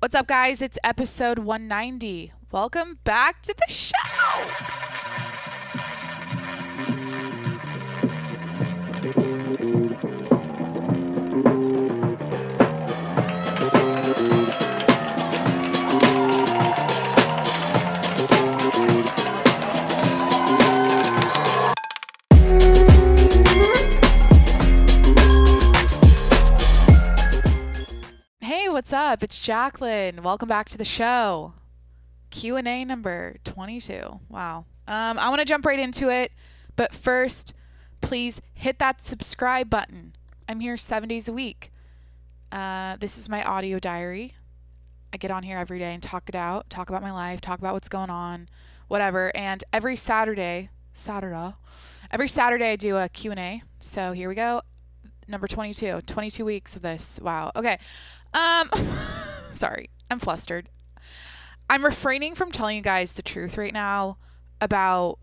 What's up, guys? It's episode 190. Welcome back to the show. What's up? It's Jacqueline. Welcome back to the show. Q&A number 22. Wow. I want to jump right into it, but first, please hit that subscribe button. I'm here 7 days a week. This is my audio diary. I get on here every day and talk it out, talk about my life, talk about what's going on, whatever. And every Saturday I do a Q&A. So here we go. Number 22. 22 weeks of this. Wow. Okay. Sorry, I'm flustered. I'm refraining from telling you guys the truth right now about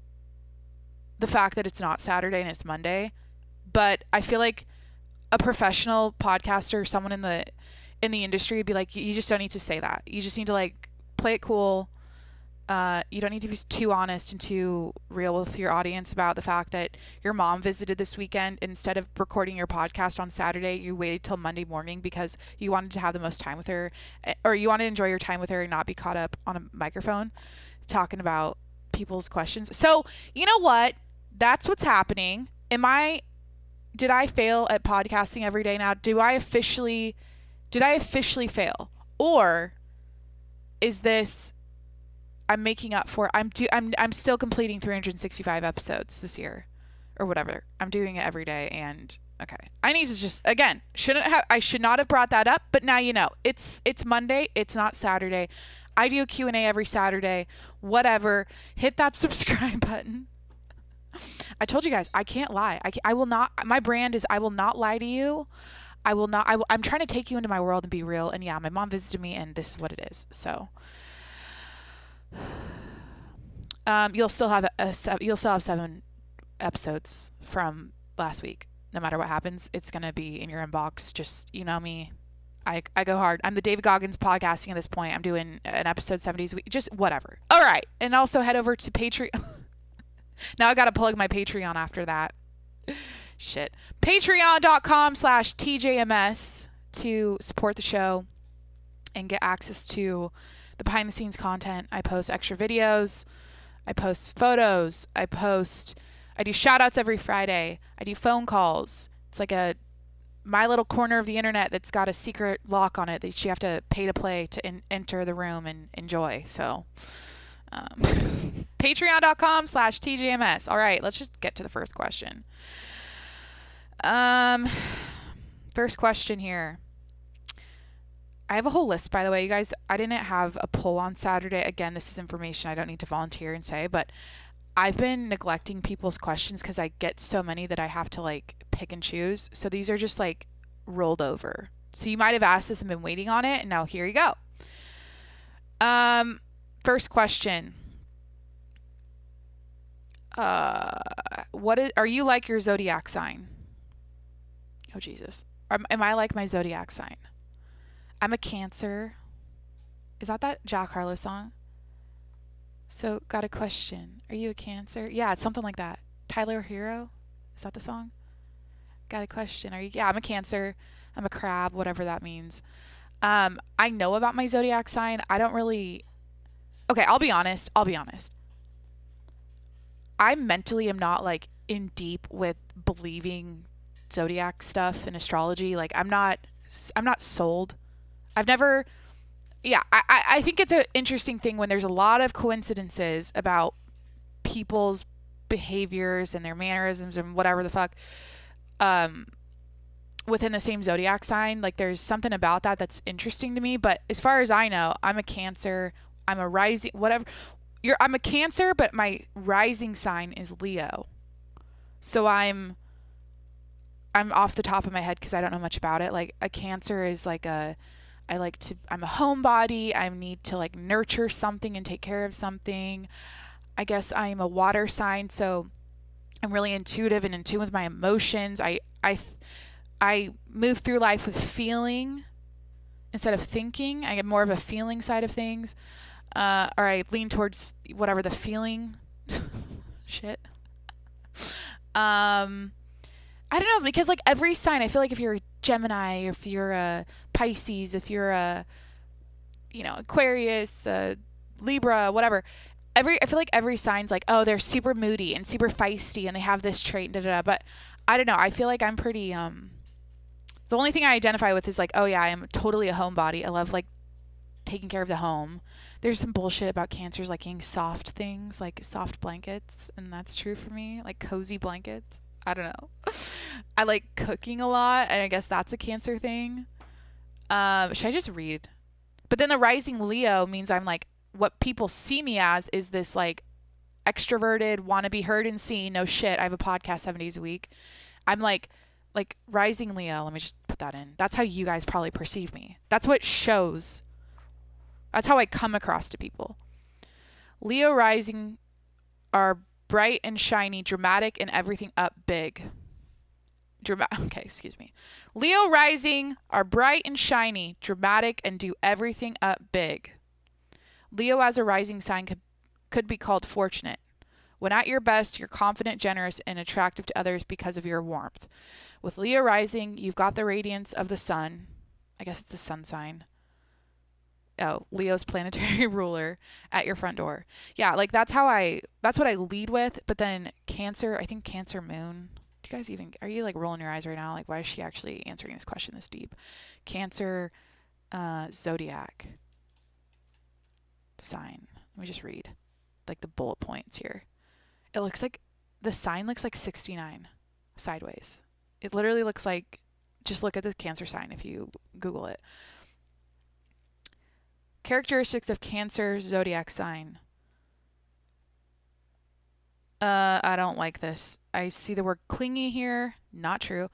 the fact that it's not Saturday and it's Monday, but I feel like a professional podcaster or someone in the industry would be like, you just don't need to say that. You just need to like play it cool. You don't need to be too honest and too real with your audience about the fact that your mom visited this weekend. Instead of recording your podcast on Saturday, you waited till Monday morning because you wanted to have the most time with her, or you want to enjoy your time with her and not be caught up on a microphone talking about people's questions. So, you know what? That's what's happening. Did I fail at podcasting every day now? Did I officially fail? Or is this I'm making up for I'm still completing 365 episodes this year or whatever. I'm doing it every day, and okay. I need to just I should not have brought that up, but now you know. It's Monday, it's not Saturday. I do a Q&A every Saturday. Whatever. Hit that subscribe button. I told you guys, I can't lie. I will not. My brand is I will not lie to you. I'm trying to take you into my world and be real. And yeah, my mom visited me and this is what it is. So you'll still have 7 episodes from last week. No matter what happens, it's going to be in your inbox. Just, you know me, I go hard. I'm the David Goggins podcasting at this point. I'm doing an episode 7 days a week, just whatever. All right. And also head over to Patreon. Now I got to plug my Patreon after that. Shit. Patreon.com/TJMS to support the show and get access to the behind the scenes content. I post extra videos. I post photos. I do shout outs every Friday. I do phone calls. It's like my little corner of the internet that's got a secret lock on it that you have to pay to play to enter the room and enjoy. So, patreon.com/TJMS. All right, let's just get to the first question. First question here. I have a whole list, by the way, you guys. I didn't have a poll on Saturday. Again, this is information I don't need to volunteer and say, but I've been neglecting people's questions because I get so many that I have to like pick and choose. So these are just like rolled over. So you might have asked this and been waiting on it, and now here you go. First question. Are you like your zodiac sign? Oh, Jesus. Am I like my zodiac sign? I'm a Cancer. Is that Jack Harlow song? So, got a question. Are you a Cancer? Yeah, it's something like that. Tyler Hero? Is that the song? Got a question. Yeah, I'm a Cancer. I'm a crab, whatever that means. I know about my zodiac sign. I don't really... Okay, I'll be honest. I mentally am not like in deep with believing zodiac stuff and astrology. Like I'm not sold. I've never, I think it's an interesting thing when there's a lot of coincidences about people's behaviors and their mannerisms and whatever the fuck, within the same zodiac sign. Like there's something about that that's interesting to me. But as far as I know, I'm a Cancer. I'm a rising, whatever. I'm a Cancer, but my rising sign is Leo. So I'm off the top of my head because I don't know much about it. Like a Cancer is like I'm a homebody. I need to like nurture something and take care of something. I guess I am a water sign, so I'm really intuitive and in tune with my emotions. I move through life with feeling instead of thinking. I get more of a feeling side of things. Or I lean towards whatever the feeling shit. I don't know, because like every sign, I feel like if you're a Gemini, or if you're a Pisces, if you're a, Aquarius, Libra, whatever, I feel like every sign's like, oh, they're super moody and super feisty and they have this trait, but I don't know. I feel like I'm pretty, the only thing I identify with is like, oh yeah, I'm totally a homebody. I love like taking care of the home. There's some bullshit about Cancers liking soft things, like soft blankets, and that's true for me, like cozy blankets. I don't know. I like cooking a lot, and I guess that's a Cancer thing. Should I just read? But then the rising Leo means I'm like, what people see me as is this like extroverted, want to be heard and seen. No shit, I have a podcast 7 days a week. I'm like rising Leo. Let me just put that in. That's how you guys probably perceive me. That's what shows. That's how I come across to people. Leo rising are bright and shiny, dramatic, and everything up big. Okay, excuse me. Leo rising are bright and shiny, dramatic, and do everything up big. Leo as a rising sign could be called fortunate. When at your best, you're confident, generous, and attractive to others because of your warmth. With Leo rising, you've got the radiance of the sun. I guess it's a sun sign. Oh, Leo's planetary ruler at your front door. Yeah, like that's what I lead with. But then Cancer, I think Cancer moon. Do you guys are you like rolling your eyes right now? Like, why is she actually answering this question this deep? Cancer, zodiac sign. Let me just read like the bullet points here. It looks like the sign looks like 69 sideways. It literally looks like, just look at the Cancer sign if you Google it. Characteristics of Cancer zodiac sign. I don't like this. I see the word clingy here. Not true.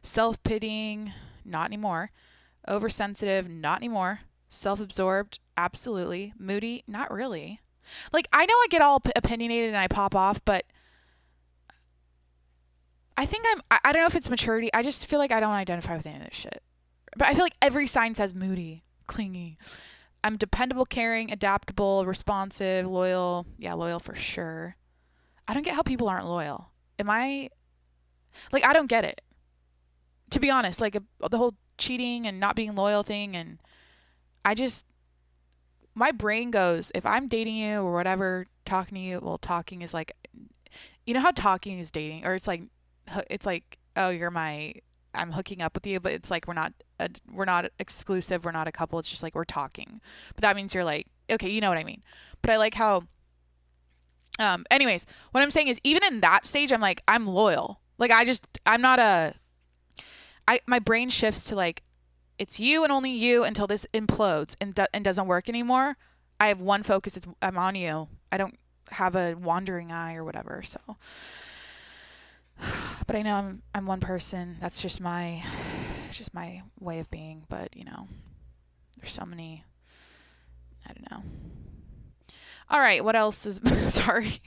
Self-pitying. Not anymore. Oversensitive. Not anymore. Self-absorbed. Absolutely. Moody. Not really. Like, I know I get all opinionated and I pop off, but I think I don't know if it's maturity. I just feel like I don't identify with any of this shit. But I feel like every sign says moody, clingy. I'm dependable, caring, adaptable, responsive, loyal. Yeah, loyal for sure. I don't get how people aren't loyal. I don't get it. To be honest, like the whole cheating and not being loyal thing, and my brain goes, if I'm dating you or whatever, talking to you, well, talking is like, you know how talking is dating, or it's like, oh, I'm hooking up with you, but it's like we're not exclusive, we're not a couple, it's just like we're talking. But that means you're like, okay, you know what I mean. But I like how anyways, what I'm saying is even in that stage, I'm like, I'm loyal. Like my brain shifts to like, it's you and only you until this implodes and doesn't work anymore. I have one focus, I'm on you. I don't have a wandering eye or whatever, so. But I know I'm one person. That's just my way of being. But there's so many. I don't know. All right, what else is? Sorry,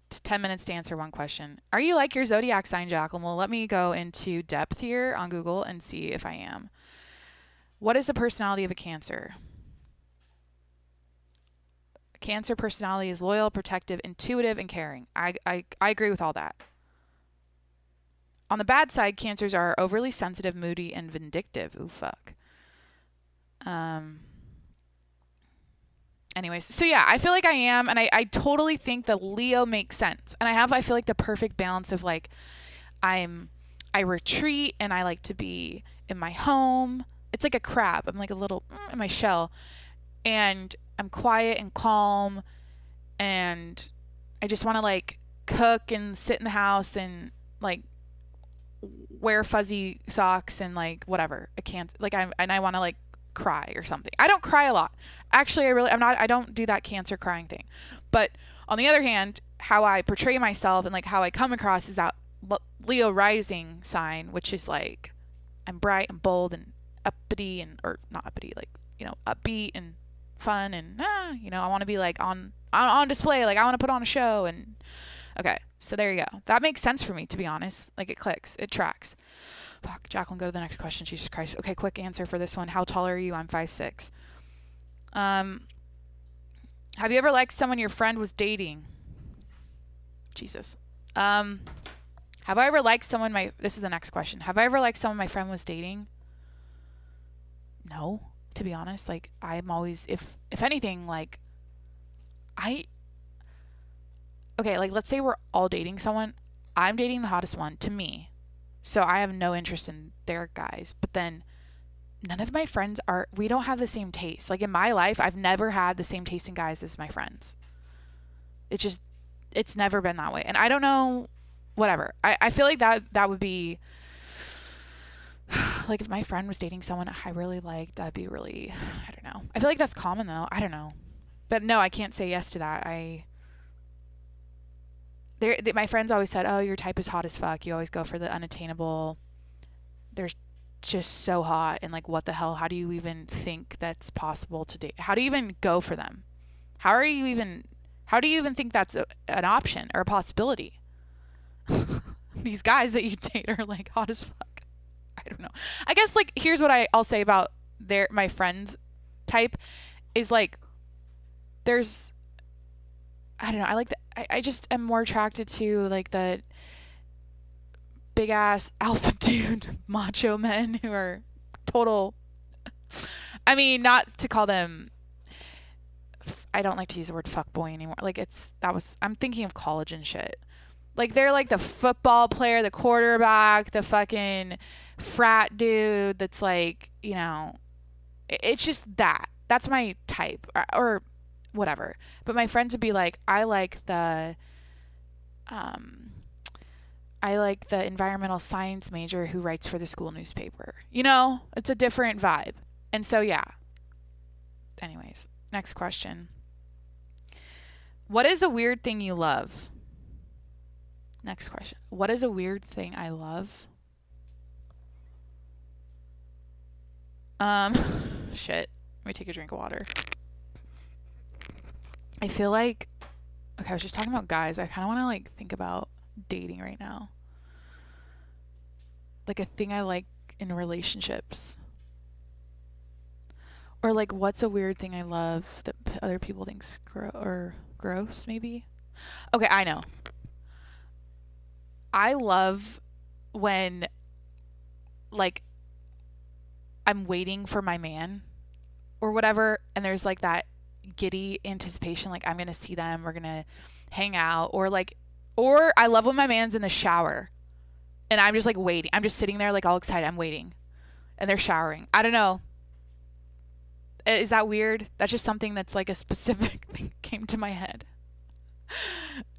it's 10 minutes to answer one question. Are you like your zodiac sign, Jacqueline? Well, let me go into depth here on Google and see if I am. What is the personality of a Cancer? Cancer personality is loyal, protective, intuitive, and caring. I agree with all that. On the bad side, Cancers are overly sensitive, moody, and vindictive. Ooh, fuck. Anyways, so yeah, I feel like I am, and I totally think that Leo makes sense. And I feel like the perfect balance of like, I retreat and I like to be in my home. It's like a crab. I'm like a little in my shell, and I'm quiet and calm, and I just want to like cook and sit in the house and like wear fuzzy socks and like whatever. I can't like I want to like cry or something. I don't cry a lot. Actually, I don't do that Cancer crying thing. But on the other hand, how I portray myself and like how I come across is that Leo rising sign, which is like I'm bright and bold and uppity or not uppity, like upbeat and fun and I want to be like on display, like I want to put on a show. And okay, so there you go. That makes sense for me, to be honest. Like it clicks, it tracks. Fuck, Jacqueline, go to the next question. Jesus Christ. Okay, quick answer for this one. How tall are you? I'm 5'6". Have you ever liked someone your friend was dating? Jesus. Have I ever liked someone this is the next question. Have I ever liked someone my friend was dating? No, to be honest. Like, I'm always, if anything, like, okay, like, let's say we're all dating someone. I'm dating the hottest one, to me. So I have no interest in their guys. But then none of my friends we don't have the same taste. Like, in my life, I've never had the same taste in guys as my friends. It's never been that way. And I don't know, whatever. I feel like that would be, like, if my friend was dating someone I really liked, that'd be really, I don't know. I feel like that's common, though. I don't know. But no, I can't say yes to that. My friends always said, oh, your type is hot as fuck. You always go for the unattainable. They're just so hot. And, like, what the hell? How do you even think that's possible to date? How do you even go for them? How do you even think that's an option or a possibility? These guys that you date are, like, hot as fuck. I don't know. I guess, like, here's what I'll say about my friends type is, like, there's, I don't know. I just am more attracted to, like, the big ass alpha dude macho men who are total, I mean, not to call them, I don't like to use the word fuckboy anymore. Like, I'm thinking of college and shit. Like, they're like the football player, the quarterback, the fucking frat dude that's, like, you know, it's just that. That's my type. Or whatever. But my friends would be like, I like the environmental science major who writes for the school newspaper. You know, it's a different vibe. And so, yeah. Anyways, next question. What is a weird thing you love? Next question. What is a weird thing I love? Shit. Let me take a drink of water. I feel like, okay, I was just talking about guys. I kind of want to, like, think about dating right now. Like, a thing I like in relationships. Or, like, what's a weird thing I love that other people think's gross, maybe? Okay, I know. I love when, like, I'm waiting for my man or whatever, and there's, like, that giddy anticipation, like, I'm gonna see them, we're gonna hang out, or I love when my man's in the shower and I'm just, like, waiting. I'm just sitting there, like, all excited. I'm waiting and they're showering. I don't know. Is that weird? That's just something that's, like, a specific thing came to my head.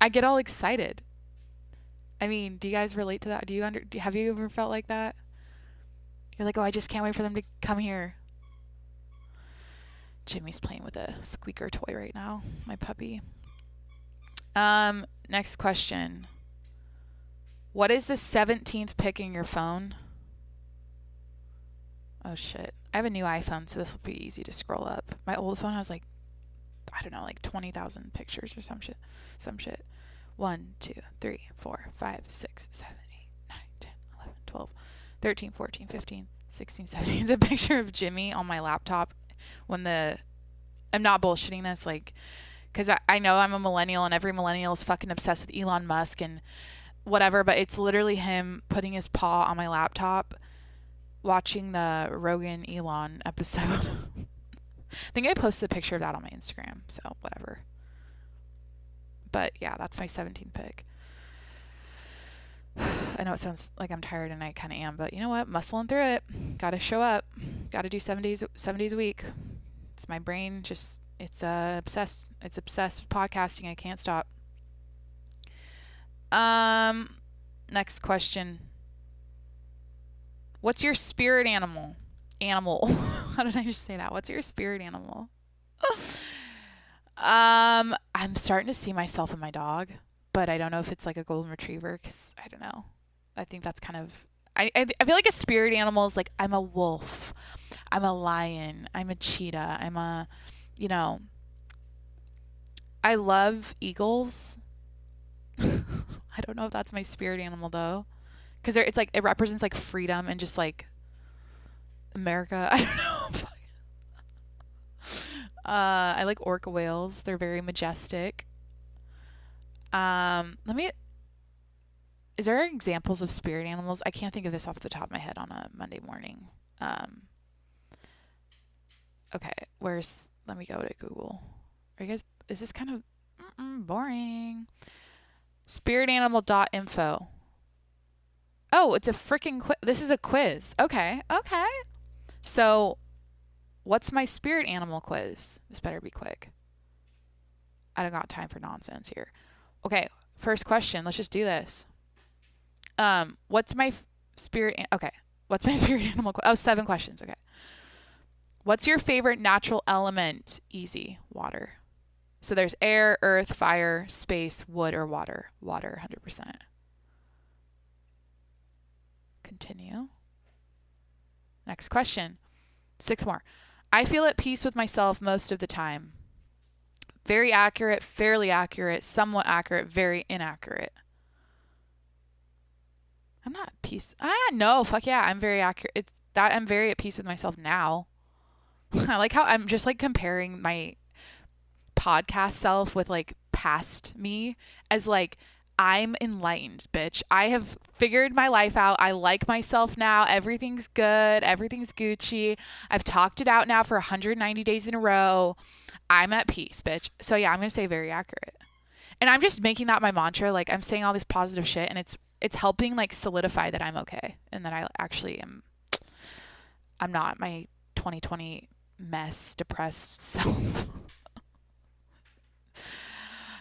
I get all excited. I mean, do you guys relate to that? Have you ever felt like that? You're like, oh, I just can't wait for them to come here. Jimmy's playing with a squeaker toy right now, my puppy. Next question. What is the 17th pick in your phone? Oh, shit. I have a new iPhone, so this will be easy to scroll up. My old phone has, like, I don't know, like 20,000 pictures or some shit. 1, 2, 3, 4, 5, 6, 7, 8, 9, 10, 11, 12, 13, 14, 15, 16, 17. It's a picture of Jimmy on my laptop when I'm not bullshitting this, like, because I know I'm a millennial and every millennial is fucking obsessed with Elon Musk and whatever, but it's literally him putting his paw on my laptop watching the Rogan Elon episode. I think I posted a picture of that on my Instagram, so whatever. But yeah, that's my 17th pick. I know it sounds like I'm tired, and I kind of am, but you know what? Muscling through it. Gotta show up. Gotta do 7 days a week. It's my brain just, it's obsessed. It's obsessed with podcasting. I can't stop. Next question. What's your spirit animal? How did I just say that? What's your spirit animal? I'm starting to see myself in my dog, but I don't know if it's like a golden retriever, because I don't know. I think that's kind of, I feel like a spirit animal is like, I'm a wolf, I'm a lion, I'm a cheetah, I'm a, you know, I love eagles. I don't know if that's my spirit animal though, Because it's like, it represents like freedom and just like America. I don't know. I like orca whales. They're very majestic. Is there examples of spirit animals? I can't think of this off the top of my head on a Monday morning. Okay, let me go to Google. Are you guys, is this kind of boring? Spiritanimal.info. Oh, it's a freaking quiz. This is a quiz. Okay. So, what's my spirit animal quiz? This better be quick. I don't got time for nonsense here. Okay, first question. Let's just do this. What's my spirit animal? Oh, 7 questions. Okay. What's your favorite natural element? Easy. Water. So there's air, earth, fire, space, wood, or water. Water, 100%. Continue. Next question. 6 more. I feel at peace with myself most of the time. Very accurate, fairly accurate, somewhat accurate, very inaccurate. I'm not at peace. No, fuck yeah, I'm very accurate. I'm very at peace with myself now. I like how I'm just like comparing my podcast self with like past me as like, I'm enlightened, bitch. I have figured my life out. I like myself now. Everything's good. Everything's Gucci. I've talked it out now for 190 days in a row. I'm at peace, bitch. So yeah, I'm going to say very accurate. And I'm just making that my mantra. Like, I'm saying all this positive shit, and it's helping like solidify that I'm okay and that I actually am. I'm not my 2020 mess, depressed self.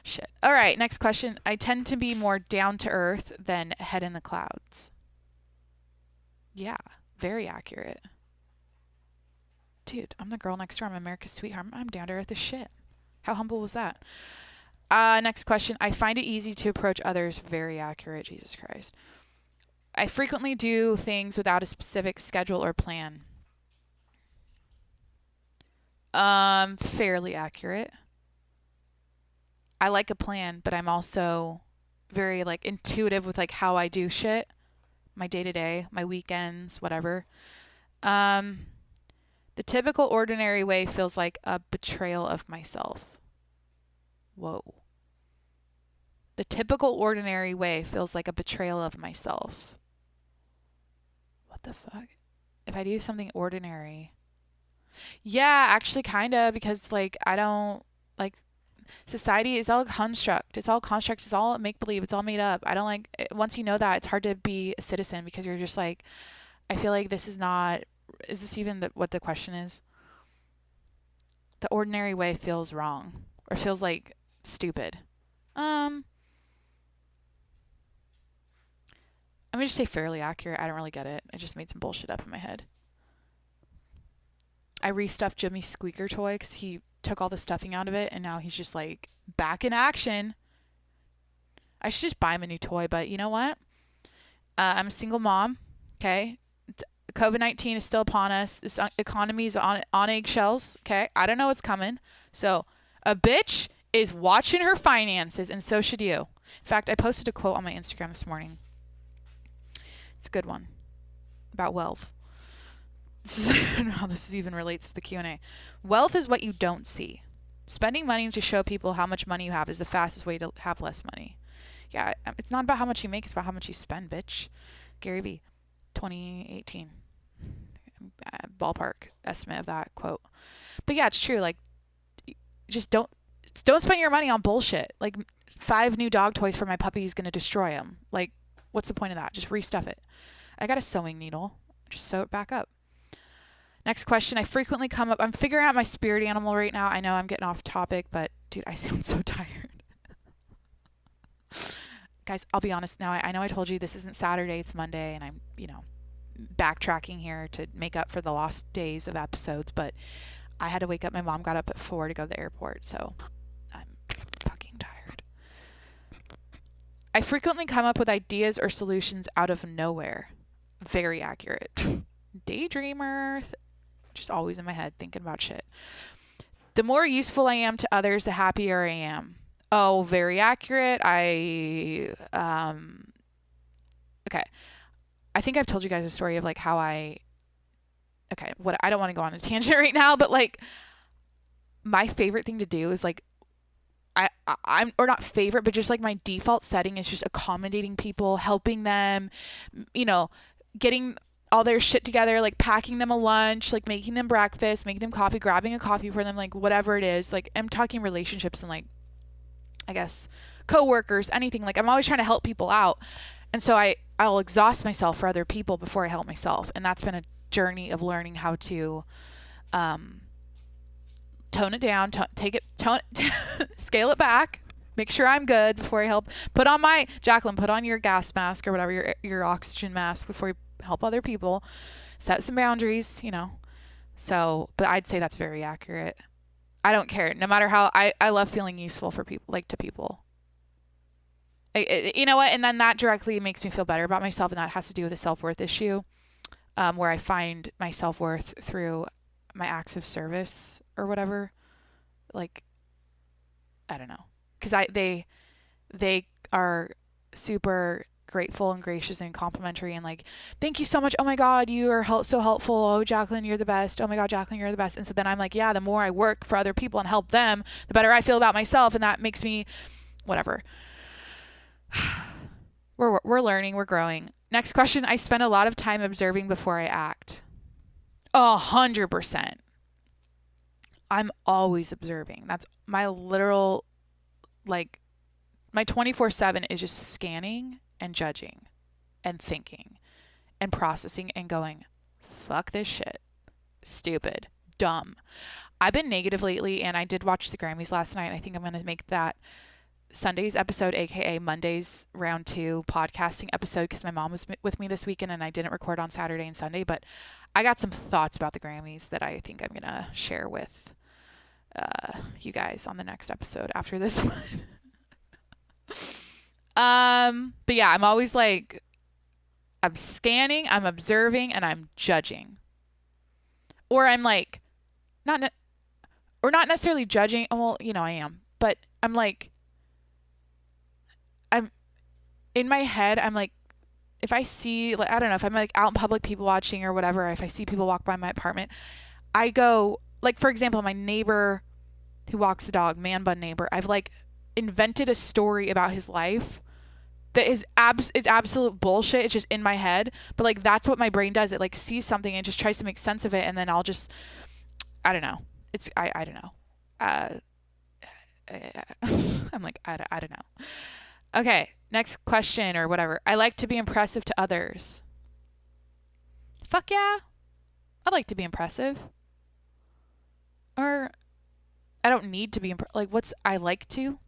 Shit. All right, next question. I tend to be more down to earth than head in the clouds. Yeah, very accurate. Dude, I'm the girl next door. I'm America's sweetheart. I'm down to earth as shit. How humble was that? Next question. I find it easy to approach others. Very accurate. Jesus Christ. I frequently do things without a specific schedule or plan. Fairly accurate. I like a plan, but I'm also very like intuitive with like how I do shit. My day-to-day, my weekends, whatever. The typical ordinary way feels like a betrayal of myself. Whoa. The typical ordinary way feels like a betrayal of myself. What the fuck? If I do something ordinary. Yeah, actually kinda, because like I don't like society is all a construct. It's all construct. It's all make-believe. It's all made up. I don't like once you know that, it's hard to be a citizen because you're just like, I feel like this is not, is this even what the question is? The ordinary way feels wrong or feels like stupid. I'm going to just say fairly accurate. I don't really get it. I just made some bullshit up in my head. I restuffed Jimmy's squeaker toy because he took all the stuffing out of it, and now he's just like back in action. I should just buy him a new toy, but you know what? I'm a single mom. Okay, COVID-19 is still upon us. This economy is on eggshells. Okay, I don't know what's coming. So a bitch is watching her finances, and so should you. In fact, I posted a quote on my Instagram this morning. It's a good one about wealth. I don't know how this even relates to the Q&A. Wealth is what you don't see. Spending money to show people how much money you have is the fastest way to have less money. Yeah, it's not about how much you make, it's about how much you spend, bitch. Gary Vee, 2018. Ballpark estimate of that quote. But yeah, it's true. Like, just don't spend your money on bullshit. Like, 5 new dog toys for my puppy is going to destroy them. Like, what's the point of that? Just restuff it. I got a sewing needle. Just sew it back up. Next question. I frequently come up. I'm figuring out my spirit animal right now. I know I'm getting off topic, but dude, I sound so tired. Guys, I'll be honest now. I know I told you this isn't Saturday, it's Monday, and I'm, backtracking here to make up for the lost days of episodes, but I had to wake up. My mom got up at 4 to go to the airport, so I'm fucking tired. I frequently come up with ideas or solutions out of nowhere. Very accurate. Daydreamer. Just always in my head thinking about shit. The more useful I am to others, the happier I am. Oh, very accurate. Okay. I think I've told you guys a story of like how I don't want to go on a tangent right now, but like my favorite thing to do is like I'm or not favorite, but just like my default setting is just accommodating people, helping them, getting all their shit together, like packing them a lunch, like making them breakfast, making them coffee, grabbing a coffee for them, like whatever it is. Like I'm talking relationships and like, I guess, coworkers, anything. Like I'm always trying to help people out. And so I'll exhaust myself for other people before I help myself. And that's been a journey of learning how to tone it down, scale it back, make sure I'm good before I help. Jacqueline, put on your gas mask or whatever, your oxygen mask before you help other people. Set some boundaries, So, but I'd say that's very accurate. I don't care. No matter how, I love feeling useful for people, like to people. You know what? And then that directly makes me feel better about myself. And that has to do with a self-worth issue, where I find my self-worth through my acts of service or whatever. Like, I don't know. Cause they are super grateful and gracious and complimentary and like, thank you so much. Oh my God, you are so helpful. Oh, Jacqueline, you're the best. Oh my God, Jacqueline, you're the best. And so then I'm like, yeah, the more I work for other people and help them, the better I feel about myself. And that makes me whatever. We're learning, we're growing. Next question. I spend a lot of time observing before I act. 100%. I'm always observing. That's my literal, like, my 24/7 is just scanning and judging and thinking and processing and going, fuck this shit. Stupid. Dumb. I've been negative lately, and I did watch the Grammys last night. I think I'm going to make that Sunday's episode, aka Monday's round 2 podcasting episode, because my mom was with me this weekend and I didn't record on Saturday and Sunday, but I got some thoughts about the Grammys that I think I'm going to share with you guys on the next episode after this one. But yeah, I'm always like, I'm scanning, I'm observing, and I'm judging. Or I'm like, not necessarily judging. Well, I am, but I'm like, I'm in my head. I'm like, if I see, like, I don't know, if I'm like out in public, people watching or whatever, if I see people walk by my apartment, I go, like, for example, my neighbor who walks the dog, man bun neighbor, I've like invented a story about his life that is it's absolute bullshit. It's just in my head, but like that's what my brain does. It like sees something and just tries to make sense of it, and then I'll just, I don't know. I don't know. I'm like, I don't know. Okay, next question or whatever. I like to be impressive to others. Fuck yeah. I like to be impressive. Or I don't need to be I like to.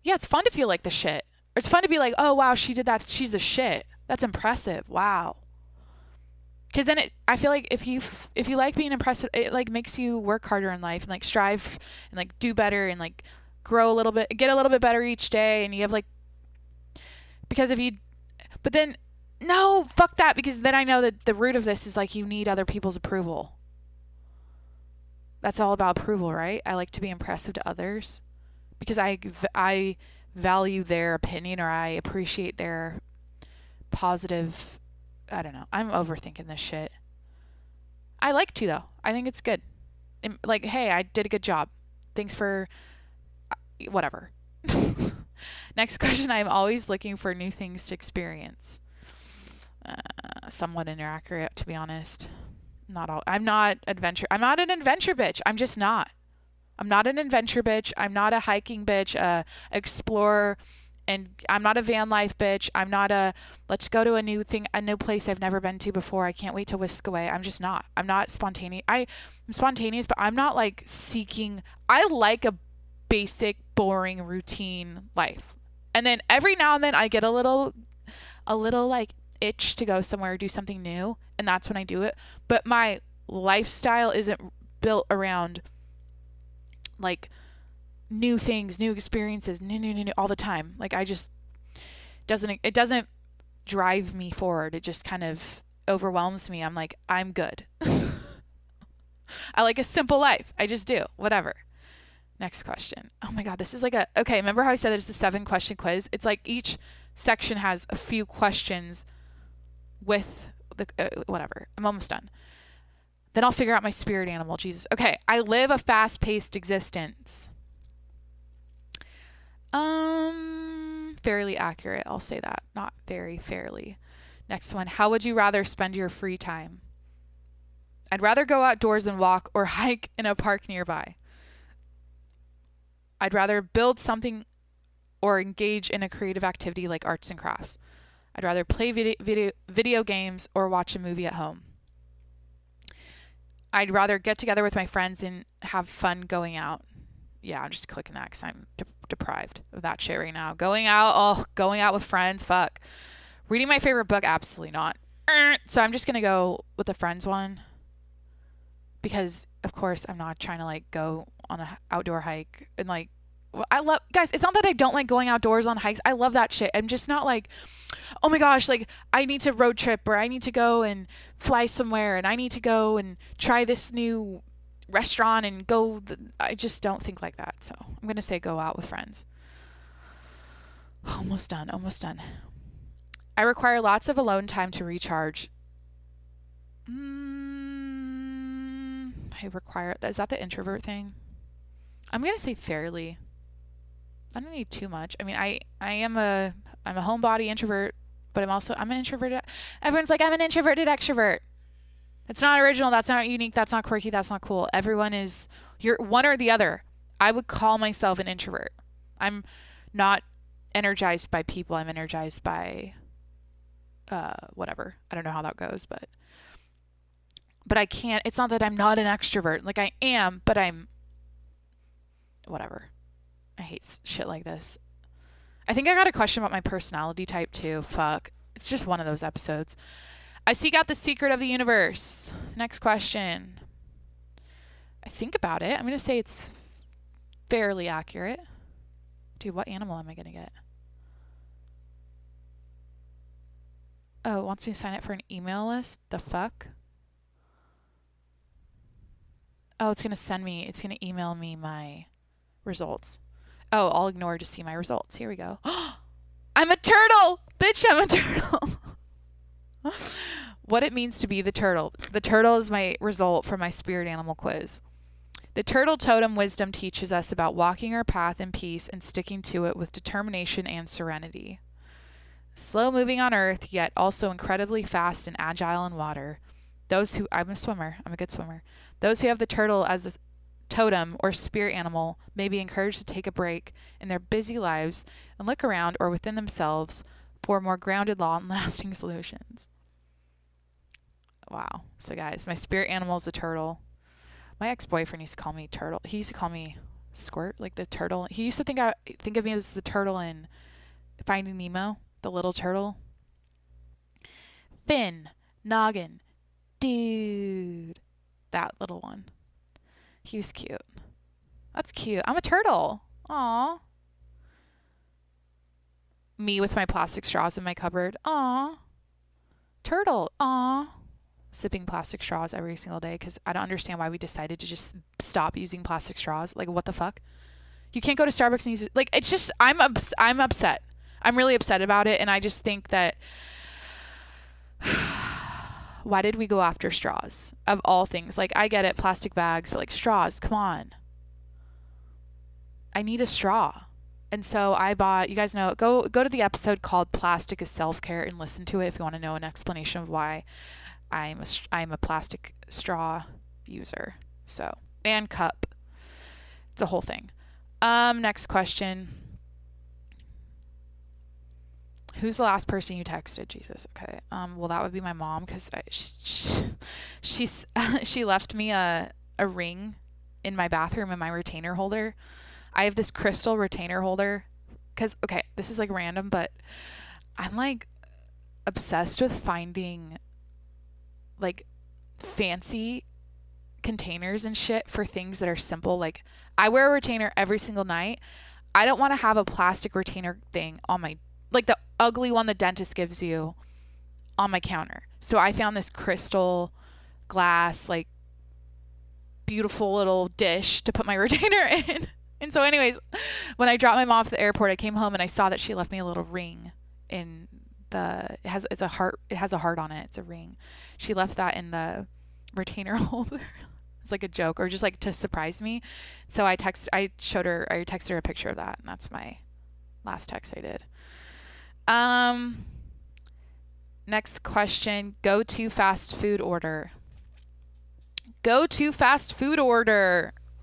Yeah, it's fun to feel like the shit. Or it's fun to be like, oh wow, she did that. She's the shit. That's impressive. Wow. Because then I feel like if you like being impressive, it like makes you work harder in life and like strive and like do better and like grow a little bit, get a little bit better each day. And you have like, but then no, fuck that. Because then I know that the root of this is like, you need other people's approval. That's all about approval, right? I like to be impressive to others because I value their opinion, or I appreciate their positive. I don't know. I'm overthinking this shit. I like to, though. I think it's good. Like, hey, I did a good job. Thanks for whatever. Next question. I'm always looking for new things to experience. Somewhat inaccurate, to be honest. I'm not an adventure bitch. I'm just not. I'm not an adventure bitch. I'm not a hiking bitch, explorer. And I'm not a van life bitch. I'm not let's go to a new place I've never been to before. I can't wait to whisk away. I'm just not. I'm not spontaneous. I'm spontaneous, but I'm not like seeking. I like a basic, boring, routine life. And then every now and then I get a little like itch to go somewhere, do something new. And that's when I do it. But my lifestyle isn't built around like new things, new experiences, new all the time. Like it doesn't drive me forward. It just kind of overwhelms me. I'm like, I'm good. I like a simple life. I just do whatever. Next question. Oh my God, this is like okay. Remember how I said that it's a 7-question quiz? It's like each section has a few questions with the whatever. I'm almost done. Then I'll figure out my spirit animal. Jesus. Okay. I live a fast-paced existence. Fairly accurate. I'll say that. Not very fairly. Next one. How would you rather spend your free time? I'd rather go outdoors and walk or hike in a park nearby. I'd rather build something or engage in a creative activity like arts and crafts. I'd rather play video games or watch a movie at home. I'd rather get together with my friends and have fun going out. Yeah, I'm just clicking that because I'm deprived of that shit right now. Going out with friends, fuck. Reading my favorite book, absolutely not. So I'm just going to go with the friends one. Because, of course, I'm not trying to, like, go on an outdoor hike. And, like, I love... Guys, it's not that I don't like going outdoors on hikes. I love that shit. I'm just not like, oh, my gosh, like, I need to road trip or I need to go and fly somewhere and I need to go and try this new restaurant and go... I just don't think like that. So I'm going to say go out with friends. Almost done. I require lots of alone time to recharge. I require... Is that the introvert thing? I'm going to say fairly. I don't need too much. I mean, I'm a homebody introvert, but I'm an introverted... Everyone's like, I'm an introverted extrovert. That's not original. That's not unique. That's not quirky. That's not cool. Everyone is... You're one or the other. I would call myself an introvert. I'm not energized by people. I'm energized by... whatever. I don't know how that goes, but I can't, it's not that I'm not an extrovert. Like I am, but I'm whatever. I hate shit like this. I think I got a question about my personality type too. Fuck. It's just one of those episodes. I seek out the secret of the universe. Next question. I think about it. I'm going to say it's fairly accurate. Dude, what animal am I going to get? Oh, it wants me to sign up for an email list? The fuck? Oh, it's going to email me my results. Oh, I'll ignore to see my results. Here we go. I'm a turtle! Bitch, I'm a turtle. What it means to be the turtle. The turtle is my result from my spirit animal quiz. The turtle totem wisdom teaches us about walking our path in peace and sticking to it with determination and serenity. Slow moving on earth, yet also incredibly fast and agile in water. I'm a swimmer. I'm a good swimmer. Those who have the turtle as a totem or spirit animal may be encouraged to take a break in their busy lives and look around or within themselves for more grounded, long-lasting solutions. Wow. So guys, my spirit animal is a turtle. My ex-boyfriend used to call me turtle. He used to call me Squirt, like the turtle. He used to think of me as the turtle in Finding Nemo. The little turtle. Fin, noggin, dude. That little one. He was cute. That's cute. I'm a turtle. Aw. Me with my plastic straws in my cupboard. Aw. Turtle. Aw. Sipping plastic straws every single day because I don't understand why we decided to just stop using plastic straws. Like, what the fuck? You can't go to Starbucks and use it. Like, it's just, I'm upset. I'm really upset about it, and I just think that why did we go after straws of all things? Like, I get it, plastic bags, but like straws, come on. I need a straw. And so I bought, you guys know, go to the episode called Plastic is Self-Care and listen to it if you want to know an explanation of why I'm a plastic straw user. So, and cup. It's a whole thing. Next question. Who's the last person you texted? Jesus. Okay. Well, that would be my mom because she left me a ring in my bathroom in my retainer holder. I have this crystal retainer holder because, okay, this is like random, but I'm like obsessed with finding like fancy containers and shit for things that are simple. Like, I wear a retainer every single night. I don't want to have a plastic retainer thing on my, like the ugly one the dentist gives you, on my counter. So I found this crystal glass, like beautiful little dish to put my retainer in. And so anyways, when I dropped my mom off at the airport, I came home and I saw that she left me a little ring in it has a heart on it. It's a ring. She left that in the retainer holder. It's like a joke or just like to surprise me. So I texted her a picture of that, and that's my last text I did. Next question, go to fast food order.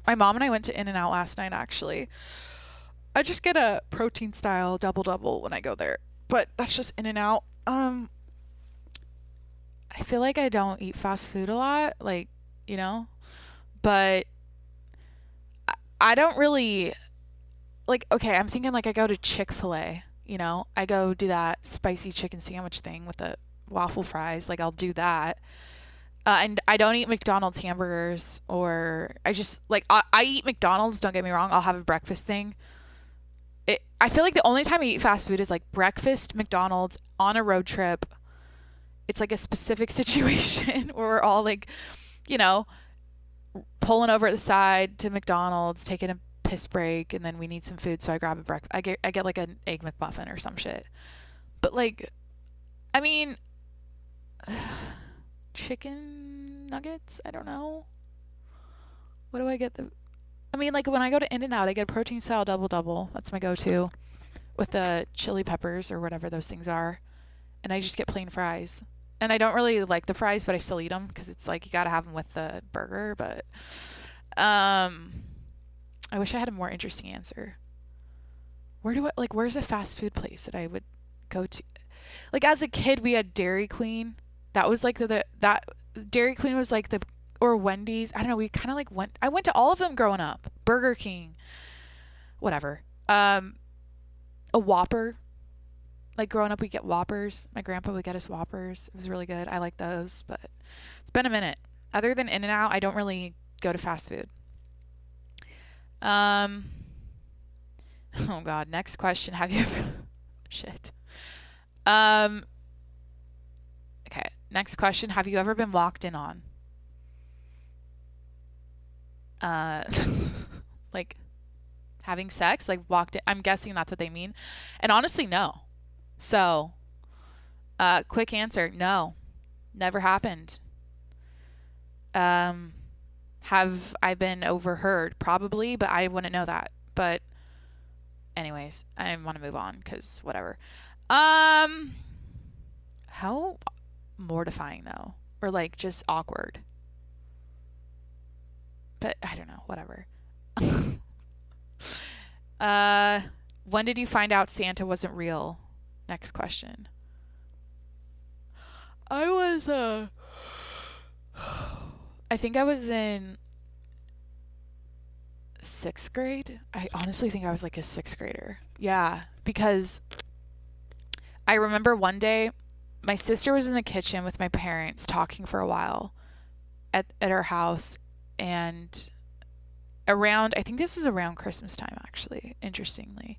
My mom and I went to In-N-Out last night, actually. I just get a protein style double when I go there, but that's just In-N-Out. I feel like I don't eat fast food a lot, like, you know, but I don't really, like, okay, I'm thinking like I go to Chick-fil-A, you know, I go do that spicy chicken sandwich thing with the waffle fries, like I'll do that. And I don't eat McDonald's hamburgers, or I just, like, I eat McDonald's, don't get me wrong, I'll have a breakfast thing. I feel like the only time I eat fast food is like breakfast, McDonald's, on a road trip. It's like a specific situation where we're all like, you know, pulling over at the side to McDonald's, taking a piss break, and then we need some food, so I grab a breakfast. I get like an egg McMuffin or some shit. But like, I mean, chicken nuggets, I don't know. What do I get? I mean, like when I go to In-N-Out, I get a protein style double. That's my go-to with the chili peppers or whatever those things are. And I just get plain fries. And I don't really like the fries, but I still eat them because it's like you got to have them with the burger. But I wish I had a more interesting answer. Where's a fast food place that I would go to? Like as a kid, we had Dairy Queen. That was like that Dairy Queen was like or Wendy's. I don't know. We kind of like I went to all of them growing up. Burger King, whatever. A Whopper. Like growing up, we get Whoppers. My grandpa would get us Whoppers. It was really good. I like those, but it's been a minute. Other than In-N-Out, I don't really go to fast food. Oh God. Next question. Have you ever? Shit. Okay. Next question. Have you ever been walked in on? Like having sex, like walked in. I'm guessing that's what they mean. And honestly, no. So, quick answer, no. Never happened. Have I been overheard? Probably, but I wouldn't know that. But anyways, I want to move on because whatever. How mortifying though, or like just awkward. But I don't know, whatever. When did you find out Santa wasn't real? Next question. I think I was in 6th grade. I honestly think I was like a 6th grader. Yeah, because I remember one day my sister was in the kitchen with my parents talking for a while at our house, and I think this is around Christmas time actually, interestingly.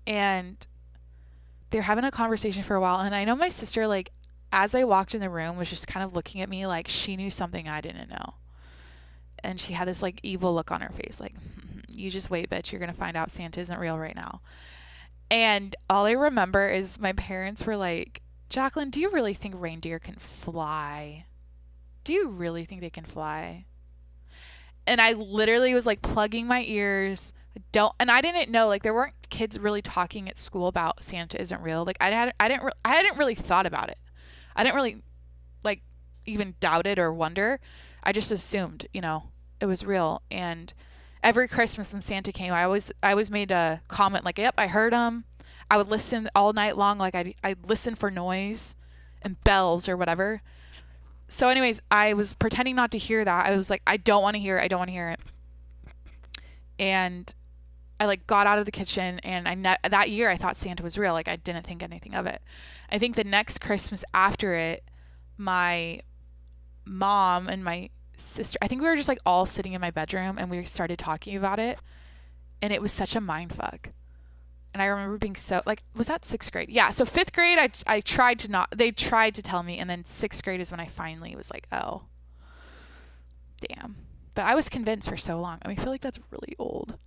And they're having a conversation for a while, and I know my sister, like, as I walked in the room, was just kind of looking at me like she knew something I didn't know. And she had this, like, evil look on her face, like, you just wait, bitch, you're going to find out Santa isn't real right now. And all I remember is my parents were like, Jacqueline, do you really think reindeer can fly? Do you really think they can fly? And I literally was, like, plugging my ears. And I didn't know, like, there weren't kids really talking at school about Santa isn't real. Like, I hadn't really thought about it. I didn't really, like, even doubt it or wonder. I just assumed, you know, it was real. And every Christmas when Santa came, I always made a comment like, yep, I heard him. I would listen all night long. Like, I'd listen for noise and bells or whatever. So anyways, I was pretending not to hear that. I was like, I don't want to hear it. And I, like, got out of the kitchen, and that year I thought Santa was real. Like, I didn't think anything of it. I think the next Christmas after it, my mom and my sister, I think we were just, like, all sitting in my bedroom, and we started talking about it, and it was such a mind fuck. And I remember being so, like, was that 6th grade? Yeah, so 5th grade, they tried to tell me, and then 6th grade is when I finally was like, oh, damn. But I was convinced for so long. I mean, I feel like that's really old.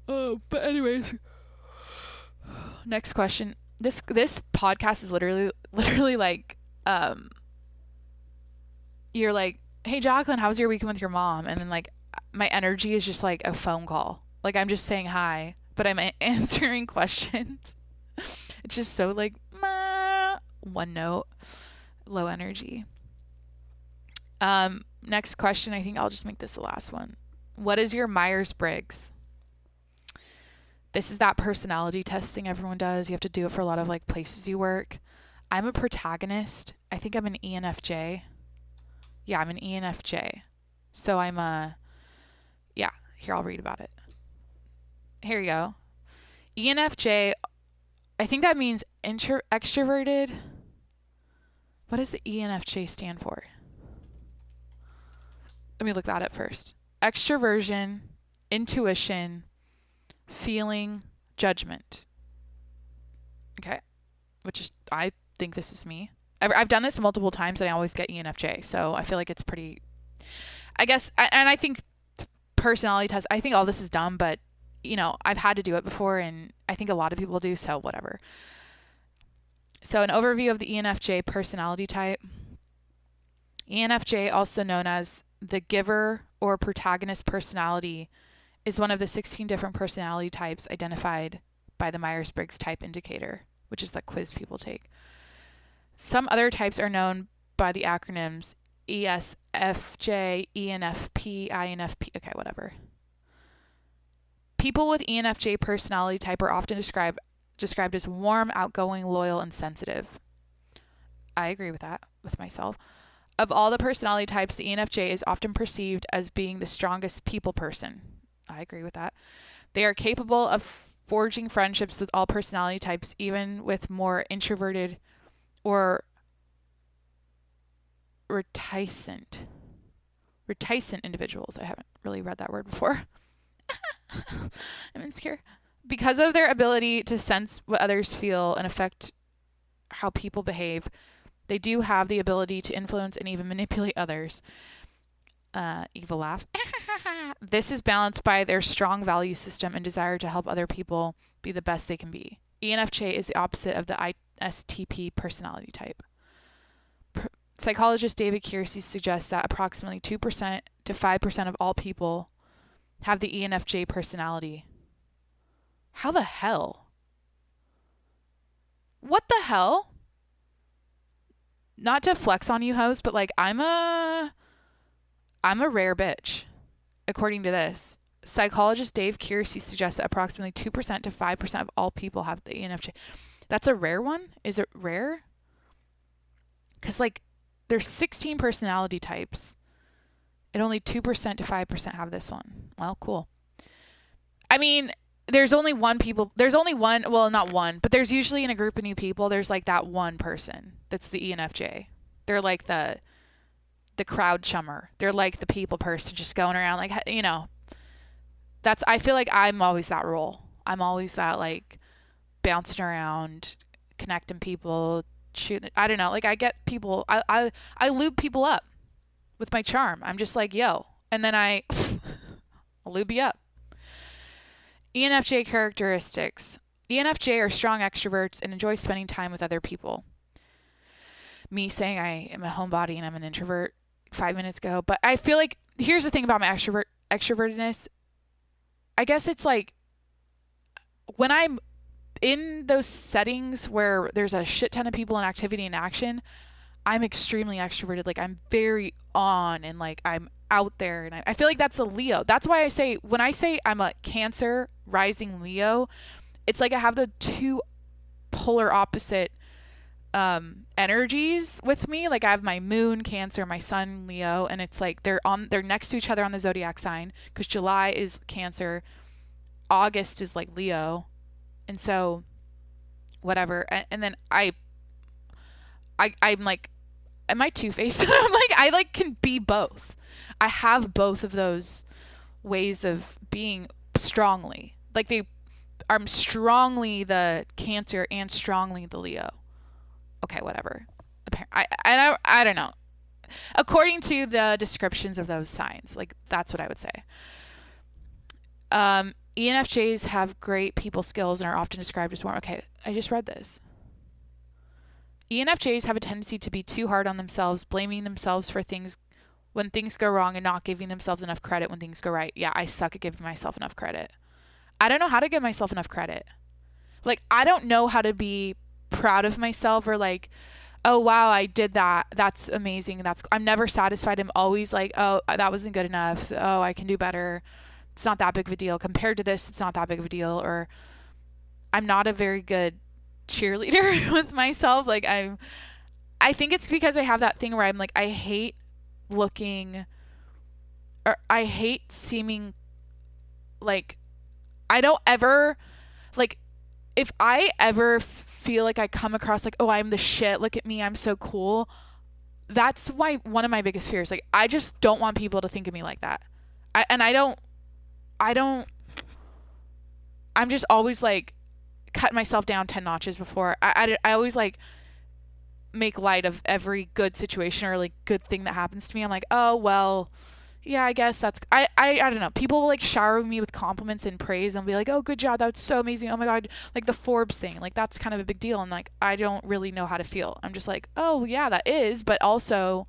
But anyways, Next question. This podcast is literally like, you're like, hey Jacqueline, how was your weekend with your mom? And then like my energy is just like a phone call. Like I'm just saying hi, but I'm answering questions. It's just so like one note, low energy. Next question. I think I'll just make this the last one. What is your Myers-Briggs? This is that personality test thing everyone does. You have to do it for a lot of like places you work. I'm a protagonist. I think I'm an ENFJ. Yeah, I'm an ENFJ. So I'm yeah, here, I'll read about it. Here you go. ENFJ, I think that means extroverted. What does the ENFJ stand for? Let me look that up first. Extroversion, intuition, feeling, judgment. Okay. Which is, I think this is me. I've done this multiple times and I always get ENFJ. So I feel like it's pretty, I guess, and I think personality tests, I think all this is dumb, but you know, I've had to do it before and I think a lot of people do, so whatever. So an overview of the ENFJ personality type. ENFJ, also known as the giver or protagonist personality, is one of the 16 different personality types identified by the Myers-Briggs type indicator, which is that quiz people take. Some other types are known by the acronyms ESFJ, ENFP, INFP, okay, whatever. People with ENFJ personality type are often described as warm, outgoing, loyal, and sensitive. I agree with that, with myself. Of all the personality types, the ENFJ is often perceived as being the strongest people person. I agree with that. They are capable of forging friendships with all personality types, even with more introverted or reticent individuals. I haven't really read that word before. I'm insecure. Because of their ability to sense what others feel and affect how people behave, they do have the ability to influence and even manipulate others. Evil laugh. This is balanced by their strong value system and desire to help other people be the best they can be. ENFJ is the opposite of the ISTP personality type. Psychologist David Kiersey suggests that approximately 2% to 5% of all people have the ENFJ personality. How the hell? What the hell? Not to flex on you, host, but like I'm a rare bitch, according to this. Psychologist Dave Kiersey suggests that approximately 2% to 5% of all people have the ENFJ. That's a rare one? Is it rare? Because like there's 16 personality types and only 2% to 5% have this one. Well, cool. I mean, there's only one, well, not one, but there's usually in a group of new people, there's like that one person that's the ENFJ. They're like the crowd chummer. They're like the people person just going around like, you know, I feel like I'm always that role. I'm always that like bouncing around, connecting people, shooting. I don't know. Like I get people, I lube people up with my charm. I'm just like, yo. And then I'll lube you up. ENFJ characteristics. ENFJ are strong extroverts and enjoy spending time with other people. Me saying I am a homebody and I'm an introvert 5 minutes ago. But I feel like, here's the thing about my extrovertedness. I guess it's like when I'm in those settings where there's a shit ton of people and activity and action, I'm extremely extroverted. Like I'm very on and like I'm out there. And I feel like that's a Leo. That's why I say, when I say I'm a Cancer rising Leo, it's like I have the two polar opposite energies with me. Like I have my moon Cancer, my sun Leo, and it's like they're next to each other on the zodiac sign, because July is Cancer, August is like Leo, and so whatever. And then I'm like, am I two-faced? I'm like, I like can be both. I have both of those ways of being strongly. Like I'm strongly the Cancer and strongly the Leo. Okay, whatever. I don't know. According to the descriptions of those signs, like that's what I would say. ENFJs have great people skills and are often described as warm. Okay, I just read this. ENFJs have a tendency to be too hard on themselves, blaming themselves for things when things go wrong and not giving themselves enough credit when things go right. Yeah, I suck at giving myself enough credit. I don't know how to give myself enough credit. Like, I don't know how to be proud of myself or like, oh, wow, I did that. That's amazing. I'm never satisfied. I'm always like, oh, that wasn't good enough. Oh, I can do better. It's not that big of a deal. Compared to this, it's not that big of a deal. Or I'm not a very good cheerleader with myself. Like, I think it's because I have that thing where I'm like, I hate looking, or I hate seeming like, I don't ever, like, if I ever feel like I come across like, oh, I'm the shit, look at me, I'm so cool, that's one of my biggest fears. Like, I just don't want people to think of me like that. I'm just always like cut myself down 10 notches before. I always like make light of every good situation or like good thing that happens to me. I'm like, oh, well, yeah, I guess that's, I don't know. People will like shower me with compliments and praise and be like, oh, good job. That's so amazing. Oh my God. Like the Forbes thing, like that's kind of a big deal. And like, I don't really know how to feel. I'm just like, oh yeah, that is. But also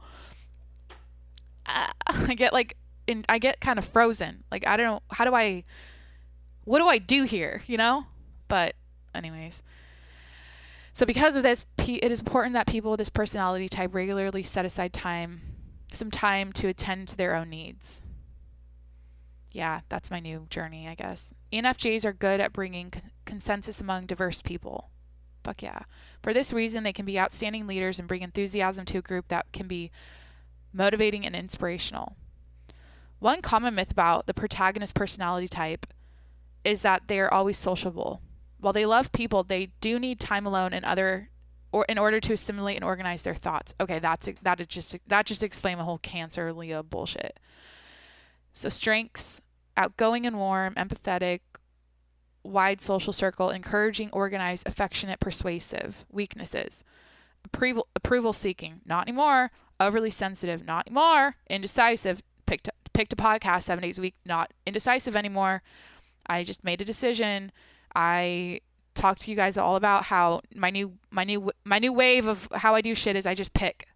I get kind of frozen. Like, I don't know. What do I do here? You know? But anyways. So because of this, it is important that people with this personality type regularly set aside some time to attend to their own needs. Yeah, that's my new journey, I guess. ENFJs are good at bringing consensus among diverse people. Fuck yeah. For this reason, they can be outstanding leaders and bring enthusiasm to a group that can be motivating and inspirational. One common myth about the protagonist personality type is that they are always sociable. While they love people, they do need time alone in order to assimilate and organize their thoughts. Okay, that just explains the whole Cancer Leo bullshit. So strengths: outgoing and warm, empathetic, wide social circle, encouraging, organized, affectionate, persuasive. Weaknesses: approval seeking, not anymore. Overly sensitive, not anymore. Indecisive, picked a podcast 7 days a week, not indecisive anymore. I just made a decision. I talked to you guys all about how my new wave of how I do shit is I just pick.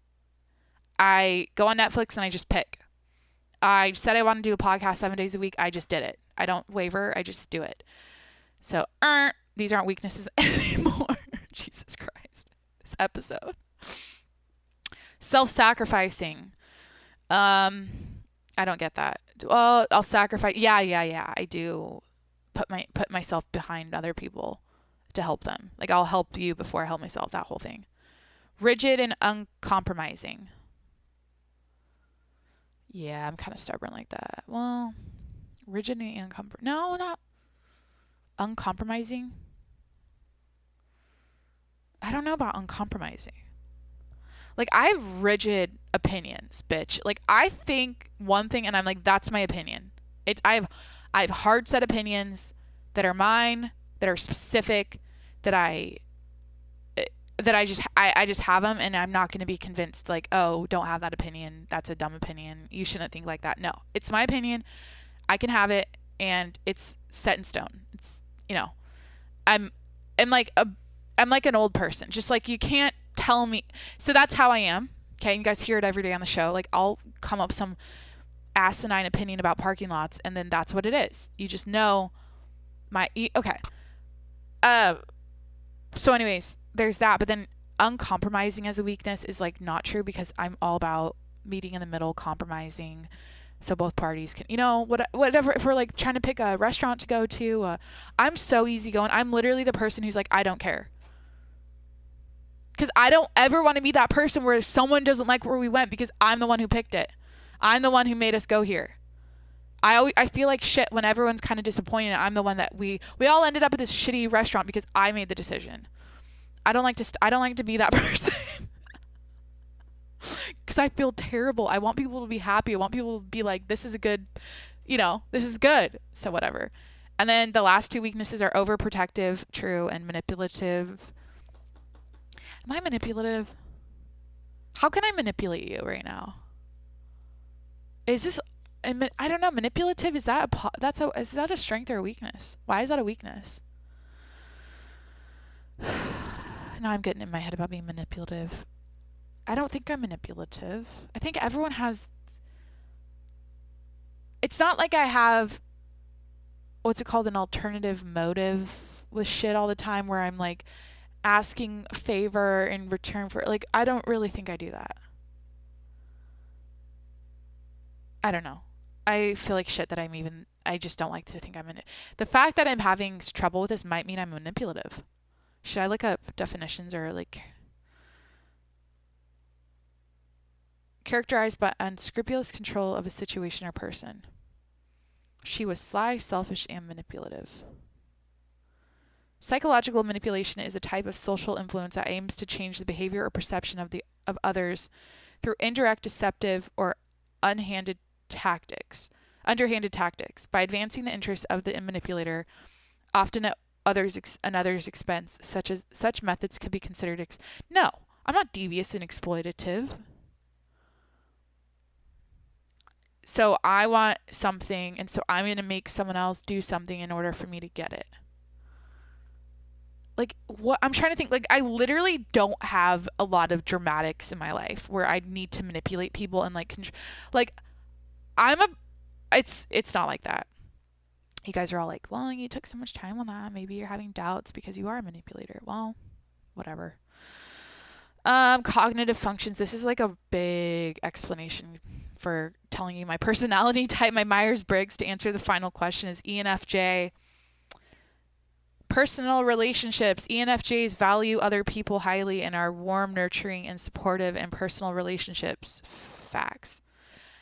I go on Netflix and I just pick. I said I want to do a podcast 7 days a week. I just did it. I don't waver. I just do it. So these aren't weaknesses anymore. Jesus Christ. This episode. Self-sacrificing. I don't get that. Well, I'll sacrifice. Yeah. I do put myself behind other people to help them. Like, I'll help you before I help myself, that whole thing. Rigid and uncompromising. Yeah, I'm kind of stubborn like that. Well, rigid and uncompromising. No, not uncompromising. I don't know about uncompromising. Like, I have rigid opinions, bitch. Like, I think one thing and I'm like, that's my opinion. I have hard set opinions that are mine, that are specific, that I just have them, and I'm not going to be convinced like, oh, don't have that opinion. That's a dumb opinion. You shouldn't think like that. No, it's my opinion. I can have it, and it's set in stone. It's, I'm like an old person. Just like, you can't tell me. So that's how I am. Okay, you guys hear it every day on the show. Like, I'll come up with some asinine opinion about parking lots, and then that's what it is. You just know okay. So anyways, there's that. But then uncompromising as a weakness is like not true, because I'm all about meeting in the middle, compromising, so both parties can, whatever. If we're like trying to pick a restaurant to go to, I'm so easygoing. I'm literally the person who's like, I don't care. Because I don't ever want to be that person where someone doesn't like where we went because I'm the one who picked it. I'm the one who made us go here. I feel like shit when everyone's kind of disappointed. I'm the one that we all ended up at this shitty restaurant because I made the decision. I don't like to be that person. Because I feel terrible. I want people to be happy. I want people to be like, this is a good, this is good. So whatever. And then the last two weaknesses are overprotective, true, and manipulative. Am I manipulative? How can I manipulate you right now? Is and I don't know, manipulative, is that is that a strength or a weakness? Why is that a weakness? Now I'm getting in my head about being manipulative. I don't think I'm manipulative. I think everyone has. It's not like I have, what's it called, an alternative motive with shit all the time where I'm like asking a favor in return for, like, I don't really think I do that. I don't know. I feel like shit that I just don't like to think I'm in it. The fact that I'm having trouble with this might mean I'm manipulative. Should I look up definitions or like characterized by unscrupulous control of a situation or person? She was sly, selfish, and manipulative. Psychological manipulation is a type of social influence that aims to change the behavior or perception of others through indirect, deceptive, or underhanded tactics by advancing the interests of the manipulator, often at others' expense. Such methods could be considered. No, I'm not devious and exploitative. So I want something, and so I'm going to make someone else do something in order for me to get it. Like, what I'm trying to think, like, I literally don't have a lot of dramatics in my life where I need to manipulate people and like it's not like that. You guys are all like, well, you took so much time on that. Maybe you're having doubts because you are a manipulator. Well, whatever. Cognitive functions. This is like a big explanation for telling you my personality type. My Myers-Briggs, to answer the final question, is ENFJ. Personal relationships. ENFJs value other people highly and are warm, nurturing, and supportive in personal relationships. Facts.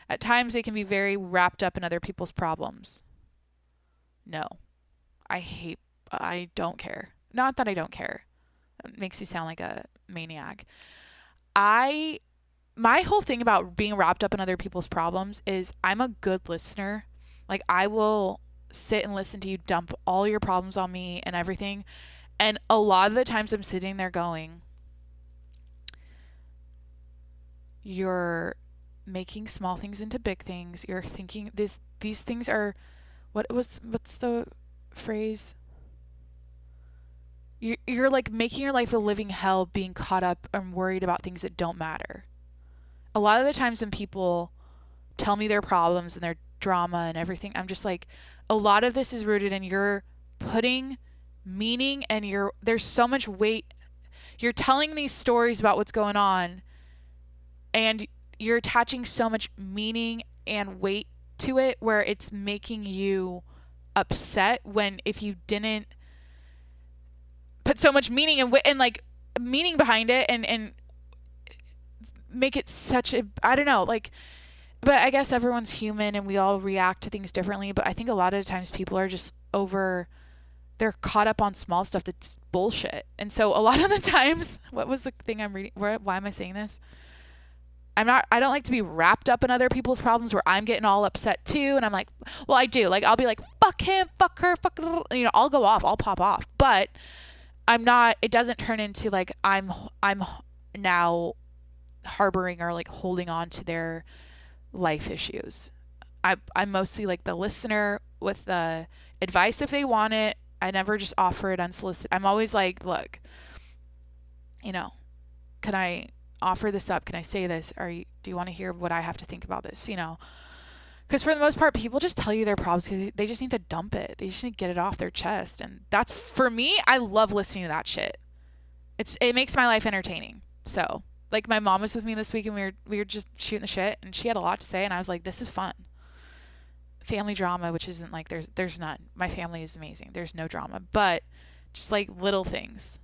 At times, they can be very wrapped up in other people's problems. No. I don't care. Not that I don't care. It makes me sound like a maniac. My whole thing about being wrapped up in other people's problems is I'm a good listener. Like, I will sit and listen to you dump all your problems on me and everything. And a lot of the times I'm sitting there going, you're making small things into big things. You're thinking these things are, what's the phrase? You're like making your life a living hell, being caught up and worried about things that don't matter. A lot of the times when people tell me their problems and their drama and everything, I'm just like, a lot of this is rooted in you're putting meaning and there's so much weight. You're telling these stories about what's going on and you're attaching so much meaning and weight to it where it's making you upset, when if you didn't put so much meaning and like meaning behind it and make it such a, I don't know, like, but I guess everyone's human and we all react to things differently. But I think a lot of the times people are just they're caught up on small stuff that's bullshit. And so a lot of the times, what was the thing I'm reading? Why am I saying this? I don't like to be wrapped up in other people's problems where I'm getting all upset too. And I'm like, well, I do. Like, I'll be like, fuck him, fuck her, fuck, I'll go off, I'll pop off. But it doesn't turn into like, I'm now harboring or like holding on to their life issues. I'm mostly like the listener with the advice if they want it. I never just offer it unsolicited. I'm always like, look, can I offer this up? Can I say this? Do you want to hear what I have to think about this? Because for the most part, people just tell you their problems because they just need to dump it. They just need to get it off their chest. And that's, for me, I love listening to that shit. It makes my life entertaining. So, like, my mom was with me this week and we were just shooting the shit and she had a lot to say and I was like, this is fun. Family drama, which isn't like, there's none. My family is amazing. There's no drama, but just like little things.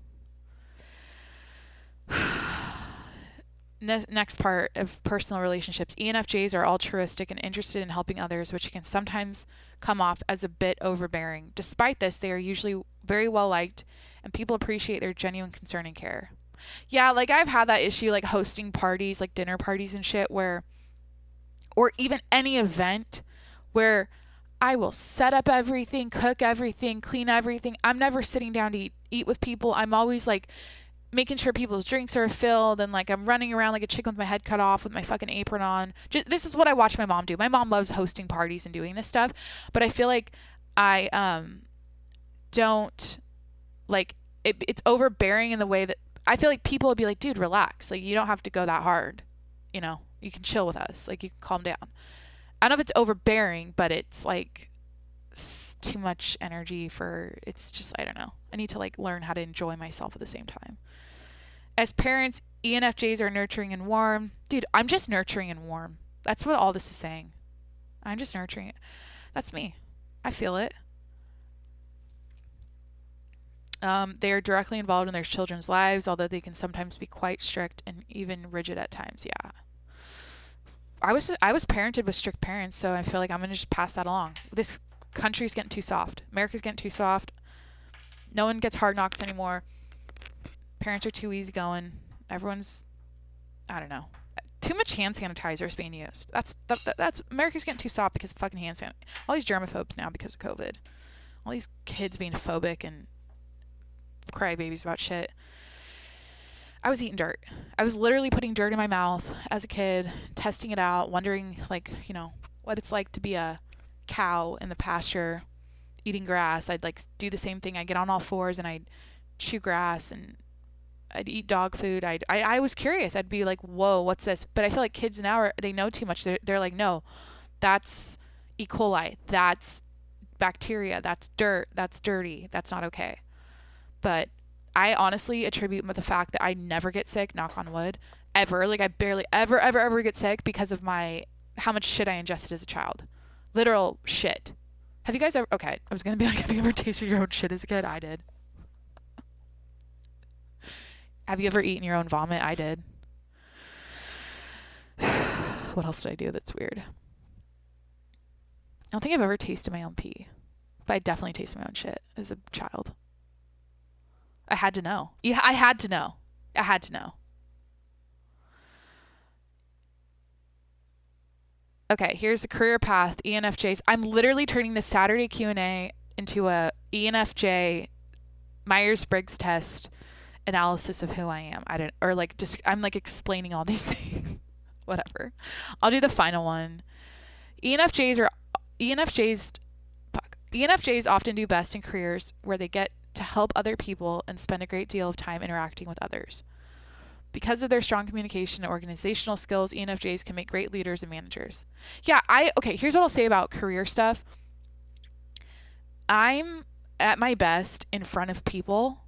Next part of personal relationships. ENFJs are altruistic and interested in helping others, which can sometimes come off as a bit overbearing. Despite this, they are usually very well liked and people appreciate their genuine concern and care. Yeah, like I've had that issue, like hosting parties, like dinner parties and shit or even any event where I will set up everything, cook everything, clean everything. I'm never sitting down to eat with people. I'm always like making sure people's drinks are filled, and like I'm running around like a chicken with my head cut off with my fucking apron on. This is what I watch my mom do. My mom loves hosting parties and doing this stuff, but I feel like I don't like it's overbearing in the way that I feel like people would be like, dude, relax. Like, you don't have to go that hard. You know, you can chill with us. Like, you can calm down. I don't know if it's overbearing, but it's like too much energy for, it's just, I don't know. I need to like learn how to enjoy myself at the same time. As parents, ENFJs are nurturing and warm. Dude, I'm just nurturing and warm. That's what all this is saying. I'm just nurturing it. That's me. I feel it. They are directly involved in their children's lives, although they can sometimes be quite strict and even rigid at times. Yeah. I was parented with strict parents, so I feel like I'm going to just pass that along. This country's getting too soft. America's getting too soft. No one gets hard knocks anymore. Parents are too easygoing. Everyone's, I don't know. Too much hand sanitizer is being used. That's America's getting too soft because of fucking hand sanitizer. All these germaphobes now because of COVID. All these kids being phobic and crybabies about shit. I was eating dirt. I was literally putting dirt in my mouth as a kid, testing it out, wondering, like, you know, what it's like to be a cow in the pasture eating grass. I'd like do the same thing. I'd get on all fours and I'd chew grass and I'd eat dog food. I was curious. I'd be like, whoa, what's this? But I feel like kids now they know too much. They're like, no, that's E. coli. That's bacteria. That's dirt. That's dirty. That's not okay. But I honestly attribute the fact that I never get sick, knock on wood, ever. Like, I barely ever get sick because of how much shit I ingested as a child. Literal shit. Have you guys ever, okay, I was going to be like, have you ever tasted your own shit as a kid? I did. Have you ever eaten your own vomit? I did. What else did I do that's weird? I don't think I've ever tasted my own pee, but I definitely tasted my own shit as a child. I had to know. Yeah, I had to know. Okay, here's the career path, ENFJs. I'm literally turning the Saturday Q&A into a ENFJ Myers-Briggs test analysis of who I am. I'm like explaining all these things. Whatever. I'll do the final one. ENFJs often do best in careers where they get to help other people and spend a great deal of time interacting with others. Because of their strong communication and organizational skills, ENFJs can make great leaders and managers. Yeah, here's what I'll say about career stuff. I'm at my best in front of people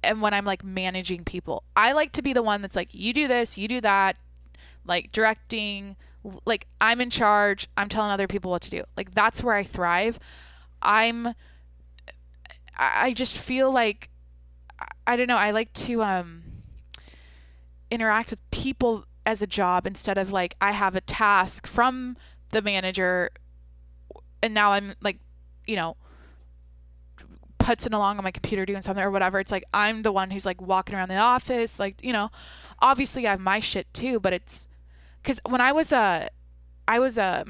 and when I'm like managing people. I like to be the one that's like, you do this, you do that, like directing, like I'm in charge, I'm telling other people what to do. Like, that's where I thrive. I just feel like, I don't know, I like to interact with people as a job instead of like I have a task from the manager and now I'm like, you know, putzing along on my computer doing something or whatever. It's like I'm the one who's like walking around the office, like, you know, obviously I have my shit too, but it's because when I was my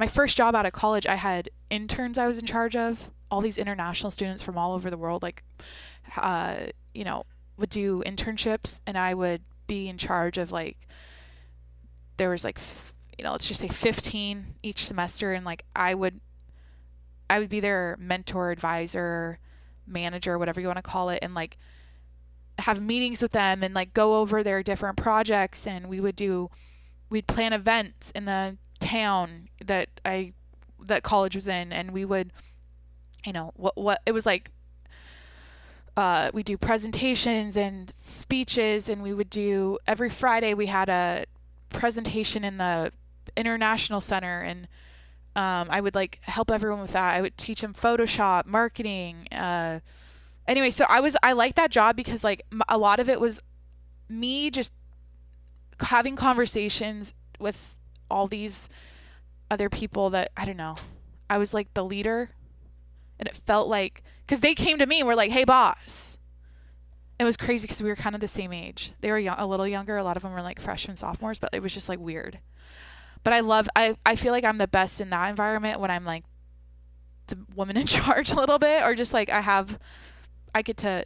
first job out of college, I had interns I was in charge of. All these international students from all over the world, like, you know, would do internships, and I would be in charge of like, there was like, you know, let's just say 15 each semester, and like I would be their mentor, advisor, manager, whatever you want to call it, and like have meetings with them and like go over their different projects, and we'd plan events in the town that college was in, and we would, you know, what it was like, we do presentations and speeches, and we would do, every Friday we had a presentation in the International Center, and I would like help everyone with that. I would teach them Photoshop, marketing. Anyway, so I liked that job because like a lot of it was me just having conversations with all these other people that, I don't know, I was like the leader. And it felt like, because they came to me and were like, hey, boss. It was crazy because we were kind of the same age. They were a little younger. A lot of them were like freshmen, sophomores, but it was just like weird. But I feel like I'm the best in that environment when I'm like the woman in charge a little bit, or just like I get to,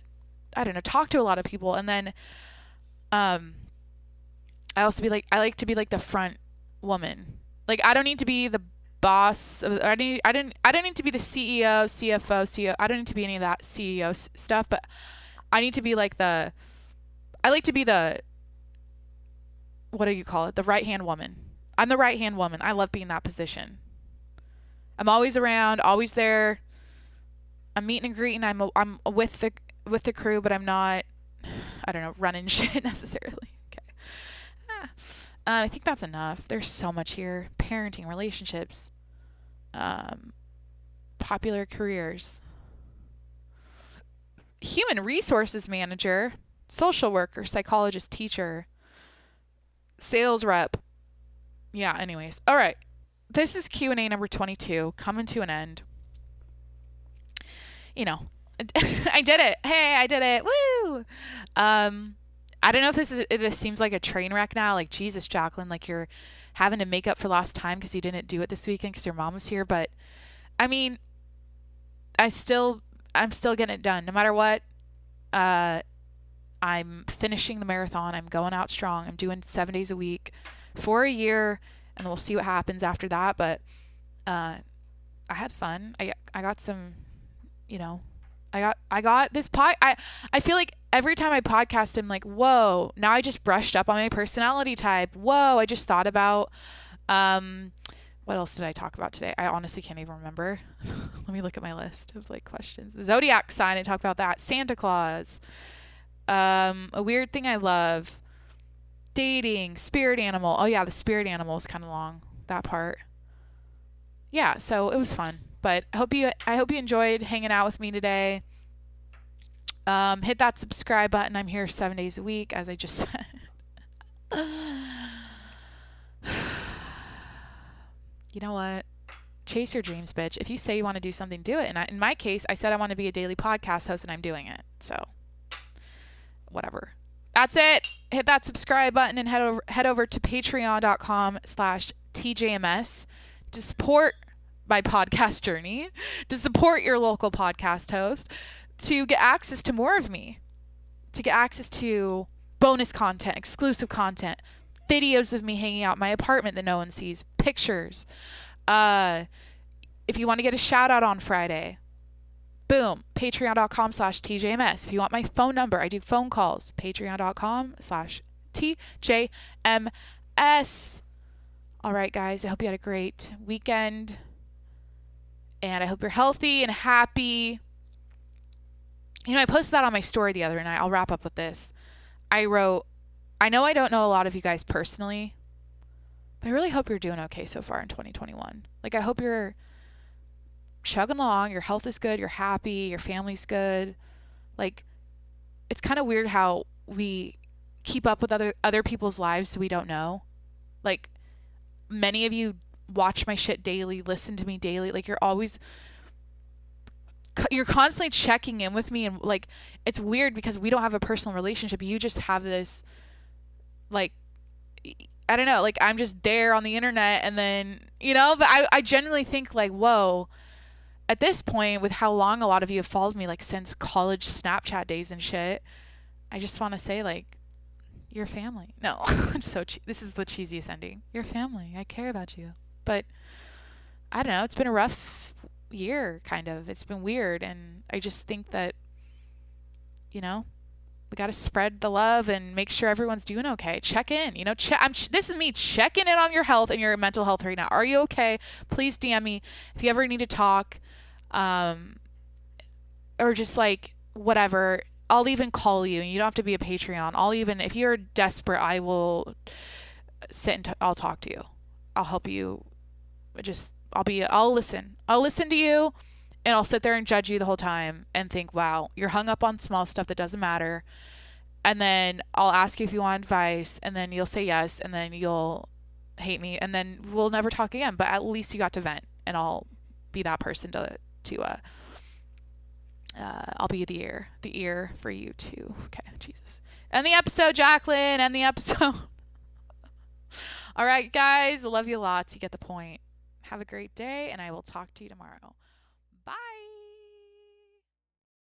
I don't know, talk to a lot of people. And then Um, I like to be like the front woman. Like I don't need to be the boss. I don't need to be the CEO, CFO, CEO. I don't need to be any of that CEO stuff. But I need to be like I like to be the, what do you call it? The right hand woman. I'm the right hand woman. I love being that position. I'm always around, always there. I'm meeting and greeting. I'm with the crew, but I'm not, I don't know, running shit necessarily. Okay. I think that's enough. There's so much here. Parenting, relationships, popular careers, human resources manager, social worker, psychologist, teacher, sales rep. Yeah, anyways. All right. This is Q&A number 22, coming to an end. You know, I did it. Hey, I did it. Woo! I don't know if this seems like a train wreck now. Like, Jesus, Jacqueline, like you're having to make up for lost time because you didn't do it this weekend because your mom was here. But I mean, I'm still getting it done no matter what. I'm finishing the marathon. I'm going out strong. I'm doing 7 days a week for a year, and we'll see what happens after that. But I had fun. I got some, you know, I got this I feel like every time I podcast, I'm like, whoa, now I just brushed up on my personality type. Whoa, I just thought about, what else did I talk about today? I honestly can't even remember. Let me look at my list of like questions. The zodiac sign, I talked about that. Santa Claus. A weird thing I love. Dating. Spirit animal. Oh yeah, the spirit animal is kind of long. That part. Yeah, so it was fun. But I hope you enjoyed hanging out with me today. Hit that subscribe button. I'm here 7 days a week, as I just said. You know what? Chase your dreams, bitch. If you say you want to do something, do it. And in my case, I said I want to be a daily podcast host, and I'm doing it. So, whatever. That's it. Hit that subscribe button and head over to patreon.com/TJMS to support my podcast journey, to support your local podcast host, to get access to more of me, to get access to bonus content, exclusive content, videos of me hanging out in my apartment that no one sees, pictures. If you want to get a shout out on Friday, boom, patreon.com/TJMS. If you want my phone number, I do phone calls, patreon.com/TJMS. All right, guys, I hope you had a great weekend. And I hope you're healthy and happy. You know, I posted that on my story the other night. I'll wrap up with this. I wrote, I know I don't know a lot of you guys personally, but I really hope you're doing okay so far in 2021. Like, I hope you're chugging along, your health is good, you're happy, your family's good. Like, it's kind of weird how we keep up with other people's lives so we don't know. Like, many of you watch my shit daily, listen to me daily. Like, you're constantly checking in with me, and like, it's weird because we don't have a personal relationship. You just have this, like, I don't know, like, I'm just there on the internet, and then, you know, but I genuinely think, like, whoa, at this point, with how long a lot of you have followed me, like, since college Snapchat days and shit, I just want to say, like, you're family. No, this is the cheesiest ending. You're family. I care about you. But I don't know, it's been a rough year, kind of. It's been weird, and I just think that, you know, we got to spread the love and make sure everyone's doing okay. Check in, you know, this is me checking in on your health and your mental health right now. Are you okay? Please DM me if you ever need to talk, or just like whatever. I'll even call you, and you don't have to be a Patreon. If you're desperate, I will sit and I'll talk to you. I'll help you. I'll listen. I'll listen to you, and I'll sit there and judge you the whole time and think, wow, you're hung up on small stuff that doesn't matter. And then I'll ask you if you want advice, and then you'll say yes, and then you'll hate me, and then we'll never talk again. But at least you got to vent, and I'll be that person I'll be the ear for you too. Okay, Jesus. End the episode, Jacqueline. End the episode. All right, guys. I love you lots. You get the point. Have a great day, and I will talk to you tomorrow. Bye.